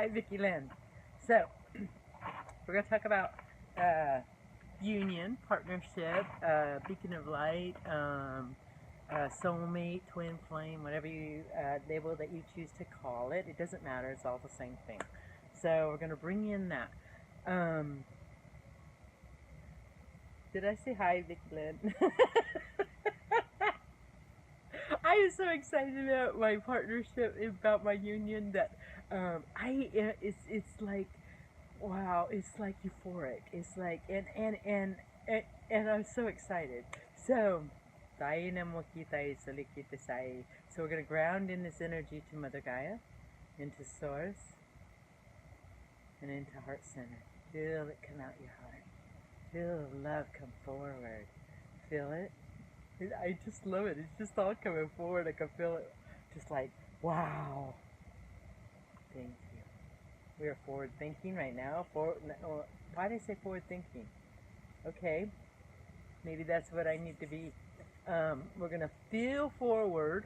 Hi, Vicki Lynn. So, we're going to talk about union, partnership, beacon of light, soulmate, twin flame, whatever you label that you choose to call it. It doesn't matter. It's all the same thing. So, we're going to bring in that. Did I say hi, Vicki Lynn? I am so excited about my partnership, about my union, that it's like, wow, it's like euphoric. It's like, and I'm so excited. So, tayo na mo kita sa likita sai. So we're gonna ground in this energy to Mother Gaia, into Source, and into Heart Center. Feel it come out your heart. Feel the love come forward. Feel it. I just love it. It's just all coming forward. I can feel it. Just like, wow. Thank you. We are forward thinking right now. Why did I say forward thinking? Okay. Maybe that's what I need to be. We're going to feel forward.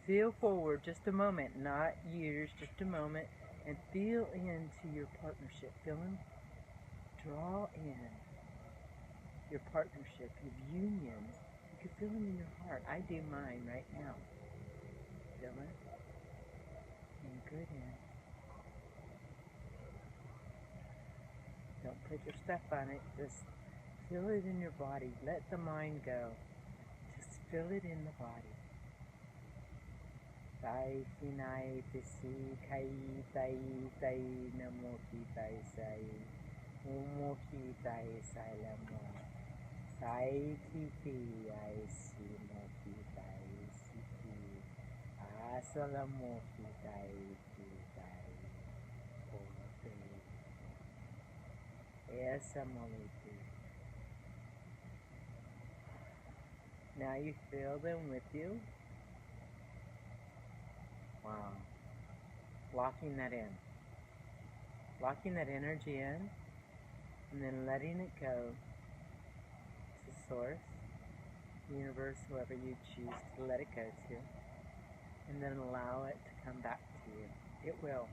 Feel forward just a moment. Not years, just a moment. And feel into your partnership. Feel in. Draw in your partnership, your union. You can feel them in your heart. I do mine right now. Feel it. And good in. Don't put your stuff on it. Just feel it in your body. Let the mind go. Just feel it in the body. Tai sinai tisi kai tai tai namo ki tai sai. Umo ki tai sai lamo. Sai ki ti ai si mo ki tai si ki. Asalamo ki tai ki tai. Ote. Esa moliti. Now you feel them with you. Wow. Locking that in. Locking that energy in, and then letting it go to Source, Universe, whoever you choose to let it go to, and then allow it to come back to you. It will.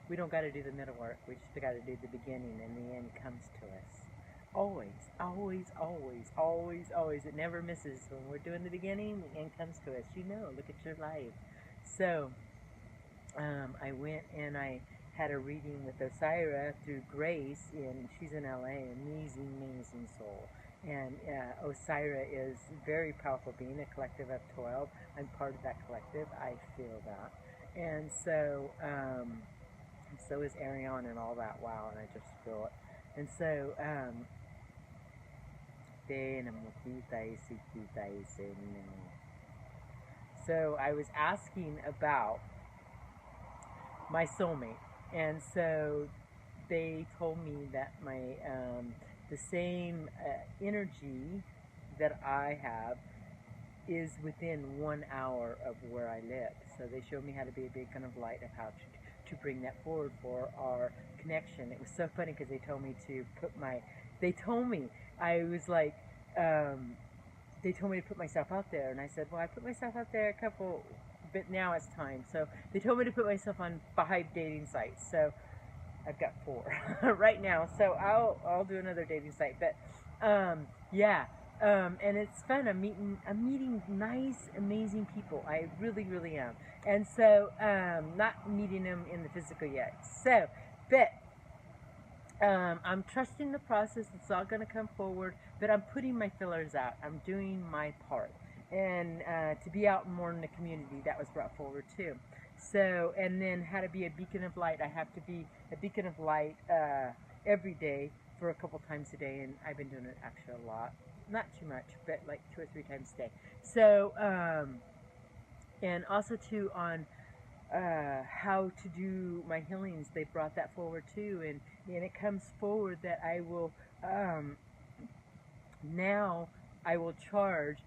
We don't got to do the middle work. We just got to do the beginning, and the end comes to us. Always, always, always, always, always. It never misses. When we're doing the beginning, the end comes to us. You know, look at your life. So, I went and I had a reading with Osira through Grace, and she's in LA, amazing, amazing soul. And Osira is a very powerful being, a collective of 12. I'm part of that collective. I feel that. And so is Ariane and all that. Wow, and I just feel it. And so, so I was asking about my soulmate, and so they told me that my the same energy that I have is within 1 hour of where I live. So they showed me how to be a beacon of light, of how to bring that forward for our connection. It was so funny because they told me to put they told me they told me to put myself out there, and I said, well, I put myself out there but now it's time. So they told me to put myself on 5 dating sites. So I've got 4 right now. So I'll do another dating site. But yeah, and it's fun. I'm meeting nice, amazing people. I really, really am. And so not meeting them in the physical yet. So, but I'm trusting the process. It's all going to come forward. But I'm putting my fillers out. I'm doing my part. And to be out more in the community, that was brought forward too. So, and then how to be a beacon of light. I have to be a beacon of light every day for a couple times a day, and I've been doing it actually a lot. Not too much, but like 2 or 3 times a day. So, and also too on how to do my healings. They brought that forward too, and it comes forward that I will now I will charge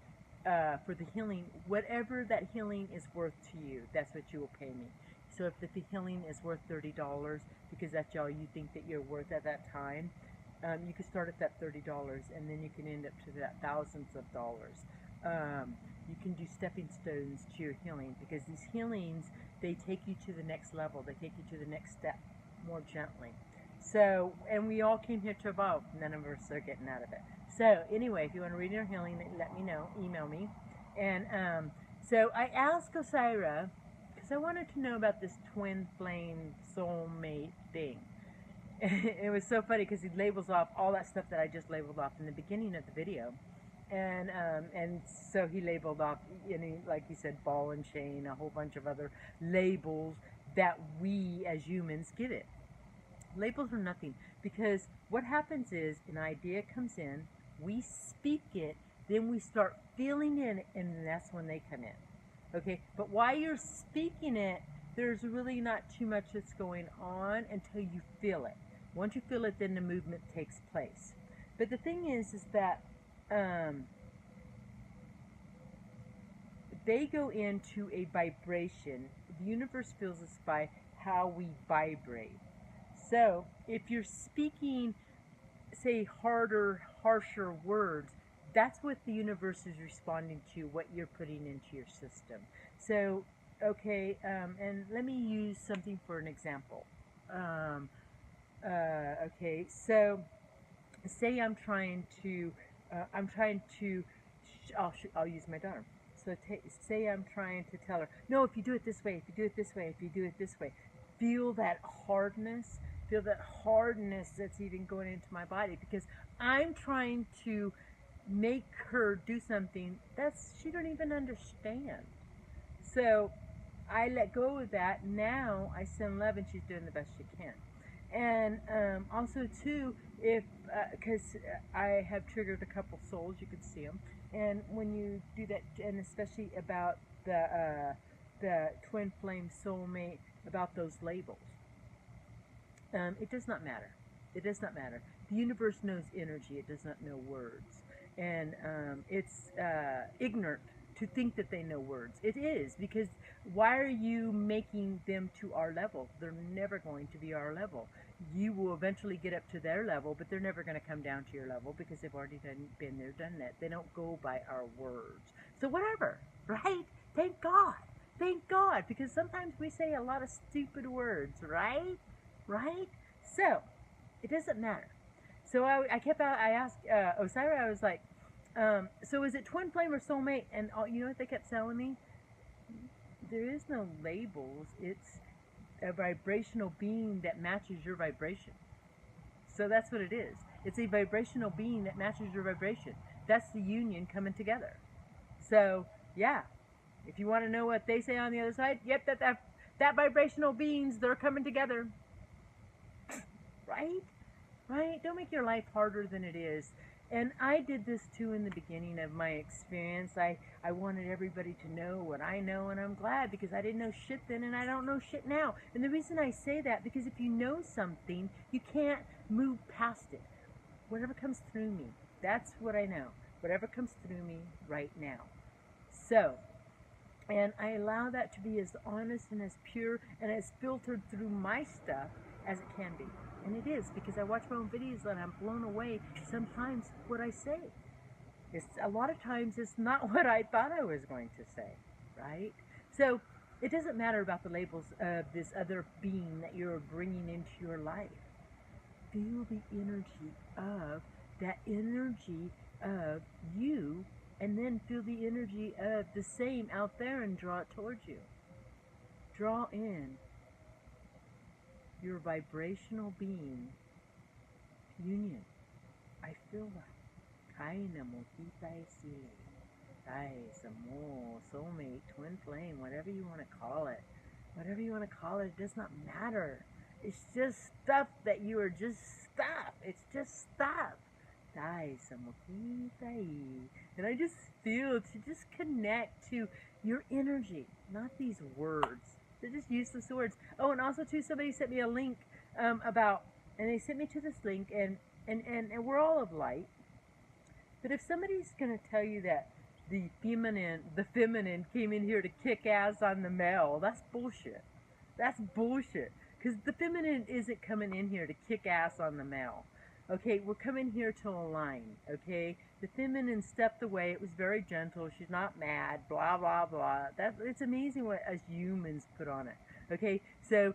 for the healing, whatever that healing is worth to you. That's what you will pay me. So if the healing is worth $30, because that's all you think that you're worth at that time, you can start at that $30, and then you can end up to that thousands of dollars. You can do stepping stones to your healing, because these healings they take you to the next level. They take you to the next step more gently. So, and we all came here to evolve. None of us are getting out of it. So, anyway, if you want to read your healing, let me know. Email me. And so I asked Osira, because I wanted to know about this twin flame soulmate thing. It was so funny because he labels off all that stuff that I just labeled off in the beginning of the video. And so he labeled off, like he said, ball and chain, a whole bunch of other labels that we as humans give it. Labels are nothing, because what happens is an idea comes in, we speak it, then we start feeling it, and that's when they come in. Okay, but while you're speaking it, there's really not too much that's going on until you feel it. Once you feel it, then the movement takes place. But the thing is that they go into a vibration. The universe feels us by how we vibrate. So if you're speaking, say, harder, harsher words, that's what the universe is responding to, what you're putting into your system. So, okay, and let me use something for an example. Okay, so say I'm trying to, I'll use my daughter. So say I'm trying to tell her, no, if you do it this way, if you do it this way, if you do it this way, feel that hardness that's even going into my body, because I'm trying to make her do something she don't even understand. So I let go of that. Now I send love, and she's doing the best she can. And also too, if because I have triggered a couple souls, you could see them, and when you do that, and especially about the twin flame soulmate, about those labels, it does not matter. It does not matter. The universe knows energy. It does not know words, and it's ignorant to think that they know words. It is, because why are you making them to our level? They're never going to be our level. You will eventually get up to their level, but they're never going to come down to your level, because they've already been there, done that. They don't go by our words. So whatever, right? Thank God. Thank God, because sometimes we say a lot of stupid words, right? Right? So, it doesn't matter. So I asked Osira, I was like, so is it twin flame or soulmate? And you know what they kept telling me? There is no labels. It's a vibrational being that matches your vibration. So that's what it is. It's a vibrational being that matches your vibration. That's the union coming together. So, yeah. If you want to know what they say on the other side, yep, that vibrational beings, they're coming together. Right? Right? Don't make your life harder than it is. And I did this too in the beginning of my experience. I wanted everybody to know what I know, and I'm glad, because I didn't know shit then and I don't know shit now. And the reason I say that, because if you know something, you can't move past it. Whatever comes through me, that's what I know. Whatever comes through me right now. So, and I allow that to be as honest and as pure and as filtered through my stuff as it can be. And it is, because I watch my own videos and I'm blown away sometimes what I say. A lot of times it's not what I thought I was going to say, right? So it doesn't matter about the labels of this other being that you're bringing into your life. Feel the energy of that energy of you, and then feel the energy of the same out there and draw it towards you. Draw in your vibrational being union. I feel that. Kaina Mokita Isile. Guys, amor, soulmate, twin flame, whatever you want to call it. Whatever you want to call it, it does not matter. It's just stuff that you are just stuff. It's just stuff. Guys, and I just feel to just connect to your energy, not these words. They're just useless words. Oh, and also too, somebody sent me a link and they sent me to this link, and we're all of light. But if somebody's going to tell you that the feminine came in here to kick ass on the male, that's bullshit. That's bullshit. Because the feminine isn't coming in here to kick ass on the male. Okay, we're coming here to align. Okay, the feminine stepped away. It was very gentle. She's not mad. Blah blah blah. It's amazing what us humans put on it. Okay, so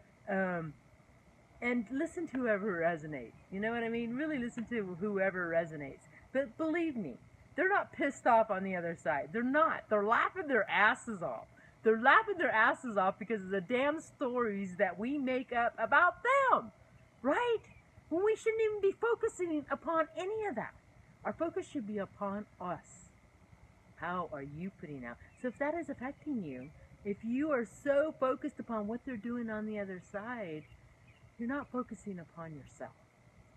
and listen to whoever resonates. You know what I mean? Really listen to whoever resonates. But believe me, they're not pissed off on the other side. They're not. They're laughing their asses off. They're laughing their asses off because of the damn stories that we make up about them, right? When we shouldn't even be focusing upon any of that. Our focus should be upon us. How are you putting out? So if that is affecting you, if you are so focused upon what they're doing on the other side, you're not focusing upon yourself.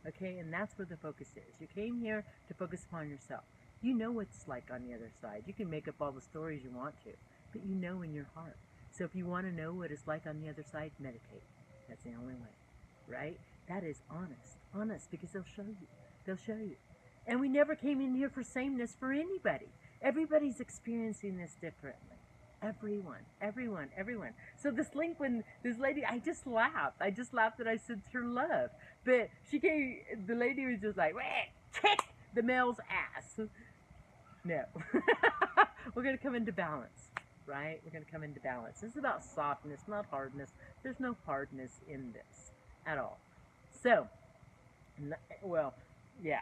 Okay, and that's where the focus is. You came here to focus upon yourself. You know what it's like on the other side. You can make up all the stories you want to, but you know in your heart. So if you want to know what it's like on the other side, meditate. That's the only way, right? That is honest, because they'll show you. They'll show you. And we never came in here for sameness for anybody. Everybody's experiencing this differently. Everyone. So this link, when this lady, I just laughed that I said her love. But the lady was just like, kick the male's ass. No. We're going to come into balance, right? We're going to come into balance. This is about softness, not hardness. There's no hardness in this at all. So, well, yeah.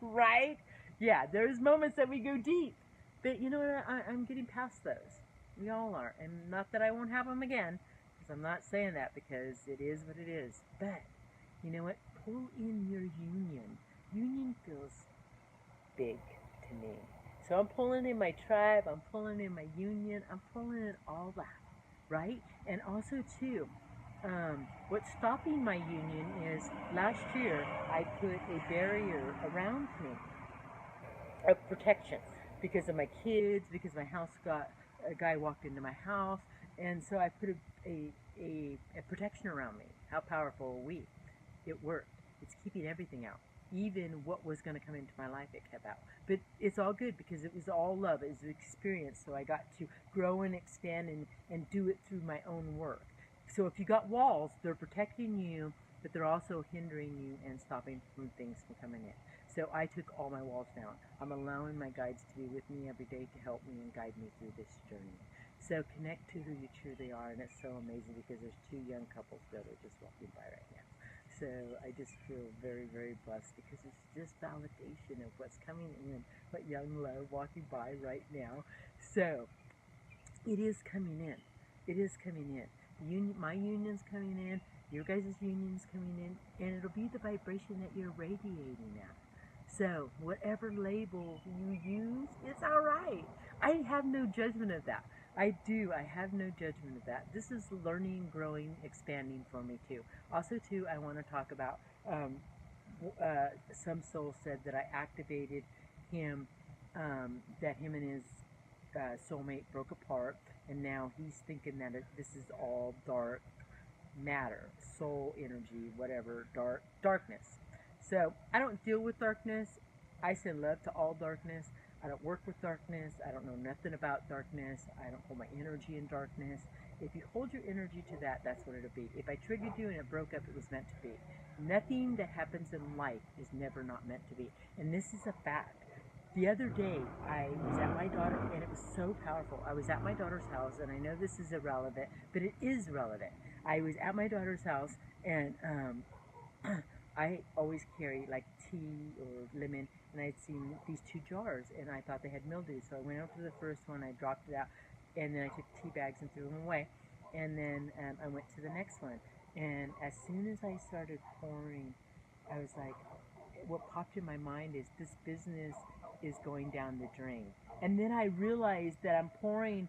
Right? Yeah, there's moments that we go deep. But you know what? I'm getting past those. We all are. And not that I won't have them again, because I'm not saying that, because it is what it is. But, you know what? Pull in your union. Union feels big to me. So I'm pulling in my tribe. I'm pulling in my union. I'm pulling in all that. Right? And also, too, what's stopping my union is last year I put a barrier around me of protection because of my kids, because my house a guy walked into my house, and so I put a protection around me. How powerful are we? It worked. It's keeping everything out. Even what was going to come into my life, it kept out. But it's all good because it was all love. It was an experience, so I got to grow and expand and do it through my own work. So if you got walls, they're protecting you, but they're also hindering you and stopping things from coming in. So I took all my walls down. I'm allowing my guides to be with me every day to help me and guide me through this journey. So connect to who you truly are, and it's so amazing because there's two young couples that are just walking by right now. So I just feel very, very blessed because it's just validation of what's coming in, what young love walking by right now. So it is coming in. It is coming in. My union's coming in. Your guys' union's coming in. And it'll be the vibration that you're radiating at. So whatever label you use, it's all right. I have no judgment of that. I have no judgment of that. This is learning, growing, expanding for me too. Also too, I want to talk about, some soul said that I activated him, that him and his soulmate broke apart, and now he's thinking that this is all dark matter, soul energy, whatever, darkness. So I don't deal with darkness. I send love to all darkness. I don't work with darkness. I don't know nothing about darkness. I don't hold my energy in darkness. If you hold your energy to that, that's what it'll be. If I triggered you and it broke up, it was meant to be. Nothing that happens in life is never not meant to be. And this is a fact. The other day, I was at my daughter, and it was so powerful. I was at my daughter's house, and I know this is irrelevant, but it is relevant. I was at my daughter's house, and I always carry like tea or lemon, and I'd seen these two jars, and I thought they had mildew. So I went over to the first one, I dropped it out, and then I took tea bags and threw them away. And then I went to the next one, and as soon as I started pouring, I was like, what popped in my mind is this business is going down the drain. And then I realized that I'm pouring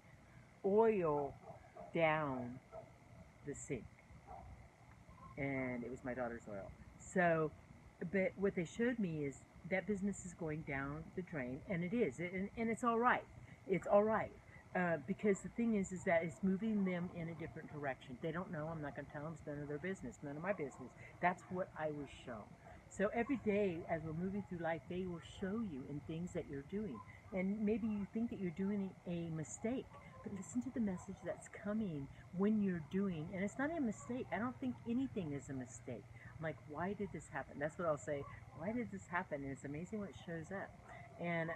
oil down the sink, and it was my daughter's oil. So, but what they showed me is that business is going down the drain, and it is, and it's all right. It's all right. Because the thing is that it's moving them in a different direction. They don't know. I'm not going to tell them. It's none of their business. None of my business. That's what I was shown. So every day as we're moving through life, they will show you in things that you're doing. And maybe you think that you're doing a mistake, but listen to the message that's coming when you're doing, and it's not a mistake. I don't think anything is a mistake. I'm like, why did this happen? That's what I'll say. Why did this happen? And it's amazing what shows up. And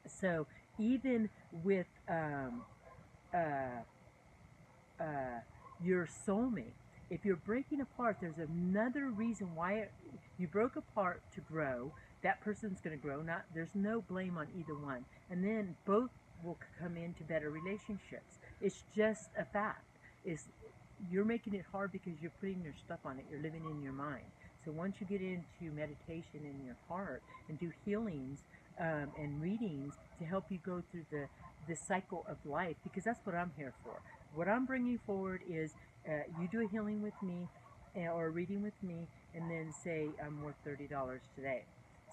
so even with uh, uh, your soulmate, if you're breaking apart, there's another reason why you broke apart to grow. That person's going to grow. Not there's no blame on either one, and then both will come into better relationships. It's just a fact. Is you're making it hard because you're putting your stuff on it. You're living in your mind. So once you get into meditation in your heart and do healings and readings to help you go through the cycle of life, because that's what I'm here for. What I'm bringing forward is you do a healing with me or a reading with me, and then say I'm worth $30 today.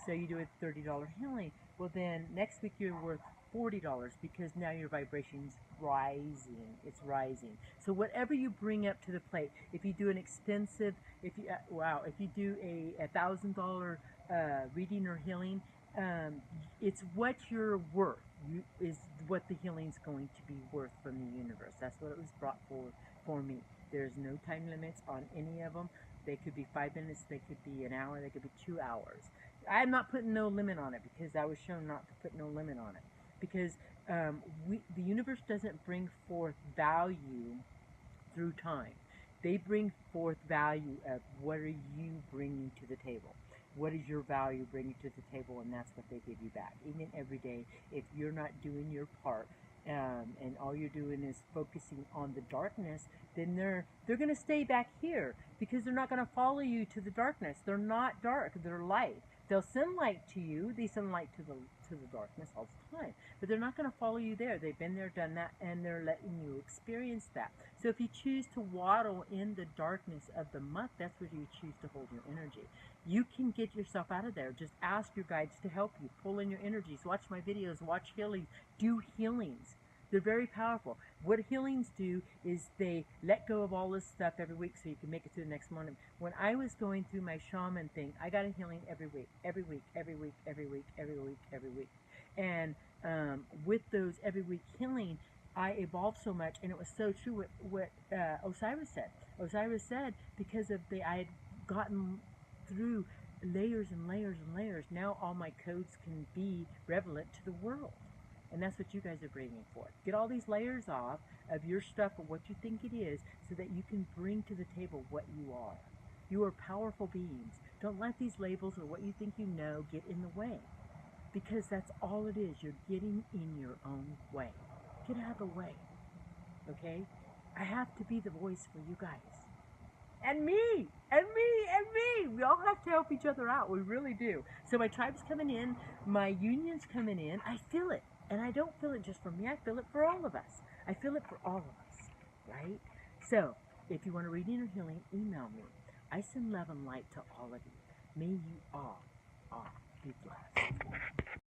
So you do a $30 healing. Well, then next week you're worth $40 because now your vibration's rising. It's rising. So whatever you bring up to the plate, if you do an expensive, if you do a $1,000 reading or healing, it's what you're worth. Is what the healing's going to be worth from the universe. That's what it was brought for me. There's no time limits on any of them. They could be 5 minutes, they could be an hour, they could be 2 hours. I'm not putting no limit on it because I was shown not to put no limit on it. Because the universe doesn't bring forth value through time. They bring forth value of what are you bringing to the table. What is your value bringing to the table, and that's what they give you back. Even every day, if you're not doing your part, and all you're doing is focusing on the darkness, then they're going to stay back here because they're not going to follow you to the darkness. They're not dark; they're light. They'll send light to you. They send light to the darkness all the time, but they're not going to follow you there. They've been there, done that, and they're letting you experience that. So if you choose to waddle in the darkness of the muck, that's where you choose to hold your energy. You can get yourself out of there. Just ask your guides to help you. Pull in your energies. Watch my videos. Watch healings. Do healings. They're very powerful. What healings do is they let go of all this stuff every week so you can make it to the next morning. When I was going through my shaman thing, I got a healing every week, every week, every week, every week, every week, every week. And with those every week healing, I evolved so much, and it was so true what Osiris said. Osiris said because of I had gotten through layers and layers and layers, now all my codes can be relevant to the world. And that's what you guys are bringing forth. Get all these layers off of your stuff of what you think it is so that you can bring to the table what you are. You are powerful beings. Don't let these labels or what you think you know get in the way. Because that's all it is. You're getting in your own way. Get out of the way. Okay? I have to be the voice for you guys. And me! And me! And me! We all have to help each other out. We really do. So my tribe's coming in. My union's coming in. I feel it. And I don't feel it just for me. I feel it for all of us. I feel it for all of us. Right? So, if you want a reading or healing, email me. I send love and light to all of you. May you all be blessed.